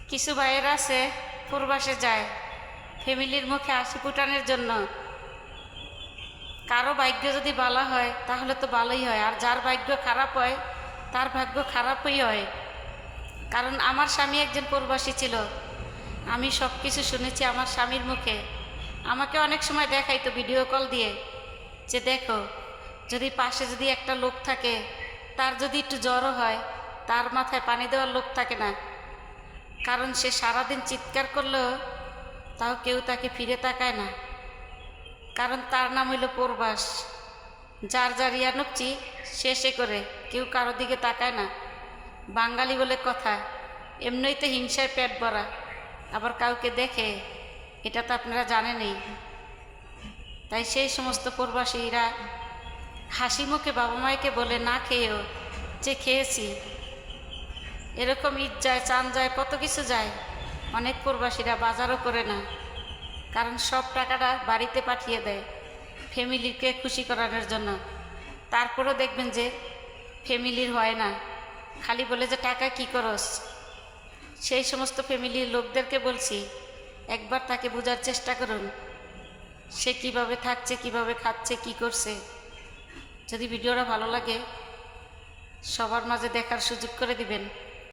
কিছু ভাইয়েরা আছে প্রবাসে যায় ফ্যামিলির মুখে হাসি ফুটানোর জন্য। কারো ভাগ্য যদি ভালো হয় তাহলে তো ভালোই হয়, আর যার ভাগ্য খারাপ হয় তার ভাগ্য খারাপই হয়। কারণ আমার স্বামী একজন প্রবাসী ছিল, আমি সব কিছু শুনেছি আমার স্বামীর মুখে। আমাকে অনেক সময় দেখাইতো ভিডিও কল দিয়ে, যে দেখো যদি পাশে যদি একটা লোক থাকে, তার যদি একটু জ্বরও হয় তার মাথায় পানি দেওয়ার লোক থাকে না। কারণ সে সারাদিন চিৎকার করলেও তাও কেউ তাকে ফিরে তাকায় না, কারণ তার নাম হইল প্রবাস। যার যার ইয়ানুকচি শেষে করে কেউ কারো দিকে তাকায় না। বাঙালি বলে কথা, এমনিই তো হিংসায় পেট ভরা, আবার কাউকে দেখে এটা তো আপনারা জানেনই। তাই সেই সমস্ত প্রবাসীরা হাসি মুখে বাবা মায়েকে বলে না খেয়েও যে খেয়েছি। এরকম ঈদ যায়, চাঁদ যায়, কত কিছু যায়। অনেক প্রবাসীরা বাজারও করে না, কারণ সব টাকাটা বাড়িতে পাঠিয়ে দেয় ফ্যামিলিকে খুশি করানোর জন্য। তারপরেও দেখবেন যে ফ্যামিলির হয় না, খালি বলে যে টাকা কি করস। সেই সমস্ত ফ্যামিলির লোকদেরকে বলছি একবার তাকে বোঝার চেষ্টা করুন, সে কিভাবে থাকছে, কিভাবে খাচ্ছে, কি করছে। যদি ভিডিওটা ভালো লাগে সবার মাঝে দেখার সুযোগ করে দিবেন।